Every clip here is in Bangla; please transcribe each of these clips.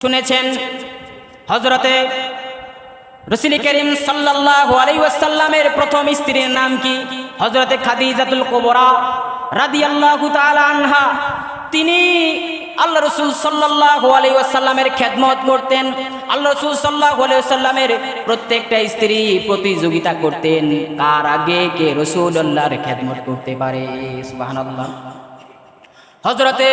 শুনেছেন হযরতে রাসূল করিম সাল্লাল্লাহু আলাইহি ওয়াসাল্লামের প্রথম স্ত্রীর নাম কি? হযরতে খাদিজাতুল কুবরা রাদিয়াল্লাহু তাআলা আনহা। তিনি আল্লাহ রাসূল সাল্লাল্লাহু আলাইহি ওয়াসাল্লামের খেদমত করতেন। আল্লাহ রাসূল সাল্লাল্লাহু আলাইহি ওয়াসাল্লামের প্রত্যেকটা স্ত্রী প্রতিযোগিতা করতেন কার আগে কে রাসূলুল্লাহর খেদমত করতে পারে। সুবহানাল্লাহ। হযরতে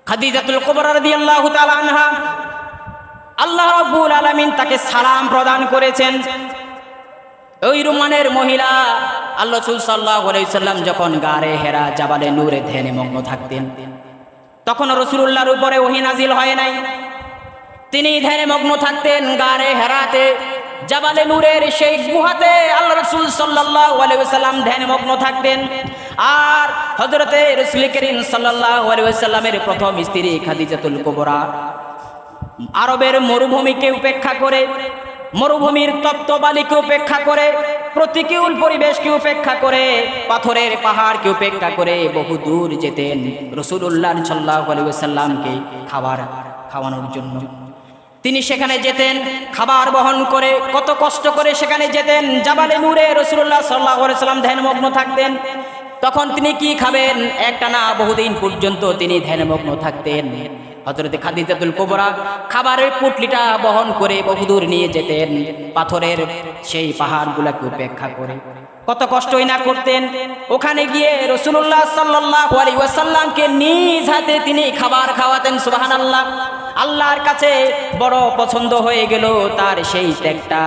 খাদিজাতুল কুবরা রাদিয়াল্লাহু তাআলা আনহা, আল্লাহ রাব্বুল আলামিন তাকে সালাম প্রদান করেছেন। ওই রুমানের মহিলা আল্লাহ রাসূল সাল্লাল্লাহু আলাইহি ওয়াসাল্লাম যখন গারে হেরা জাবালে নূরে ধ্যানে মগ্ন থাকতেন, তখন রাসূলুল্লাহর উপরে ওহী নাজিল হয় নাই। তিনি ধ্যানে মগ্ন থাকতেন গারে হেরাতে, জাবালে নূরের সেই গুহাতে আল্লাহ রাসূল সাল্লাল্লাহু আলাইহি ওয়াসাল্লাম ধ্যানে মগ্ন থাকতেন। আর হযরতে রাসূল করিম সাল্লাল্লাহু আলাইহি ওয়াসাল্লামের প্রথম স্ত্রী খাদিজাতুল কুবরা আরবের মরুভূমিকে উপেক্ষা করে, মরুভূমির তপ্তবালিকে উপেক্ষা করে, প্রতিকূল পরিবেশকে উপেক্ষা করে, পাথরের পাহাড়কে উপেক্ষা করে বহু দূর যেতেন রাসূলুল্লাহ সাল্লাল্লাহু আলাইহি ওয়াসাল্লামকে খাবার খাওয়ানোর জন্য। তিনি সেখানে যেতেন খাবার বহন করে, কত কষ্ট করে সেখানে যেতেন। জাবালে নূরে রাসূলুল্লাহ সাল্লাল্লাহু আলাইহি ওয়াসাল্লাম ধ্যানমগ্ন থাকতেন। তখন তিনি কি খাবেন একটানা বহুদিন পর্যন্ত তিনি ধ্যানমগ্ন থাকতেন। হযরতে খাদিজাতুল কুবরা খাবারের পুটলিটা বহন করে বহুদূর নিয়ে যেতেন পাথরের সেই পাহাড়গুলোকে উপেক্ষা করে। কত কষ্টই না করতেন। ওখানে গিয়ে রাসূলুল্লাহ সাল্লাল্লাহু আলাইহি ওয়াসাল্লামকে নিজ হাতে তিনি খাবার খাওয়াতেন। সুবহানাল্লাহ। আল্লাহর কাছে বড় পছন্দ হয়ে গেল তার সেই ত্যাগটা।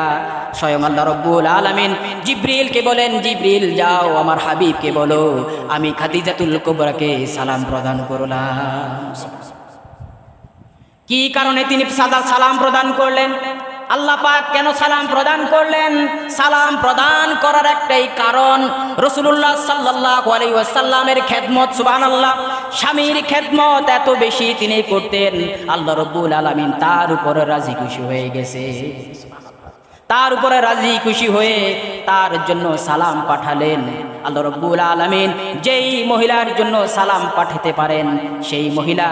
স্বয়ং আল্লাহ রাব্বুল আলামিন জিবরিলকে বলেন, জিবরিল যাও আমার হাবিবকে বলো আমি খাদিজাতুল কুবরাকে সালাম প্রদান করলাম। কি কারণে তিনি সালাম প্রদান করলেন? আল্লাহ পাক কেন সালাম প্রদান করলেন? সালাম প্রদান করার একটাই কারণ, রাসূলুল্লাহ সাল্লাল্লাহু আলাইহি ওয়াসাল্লামের খেদমত। সুবহানাল্লাহ। স্বামীর খেদমত এত বেশি তিনি করতেন, আল্লাহ রাব্বুল আলামিন তার উপরে রাজি খুশি হয়ে গেছে। তার উপরে রাজি খুশি হয়ে তার জন্য সালাম পাঠালেন। আল্লাহ রাব্বুল আলামিন যেই মহিলার জন্য সালাম পাঠাতে পারেন সেই মহিলা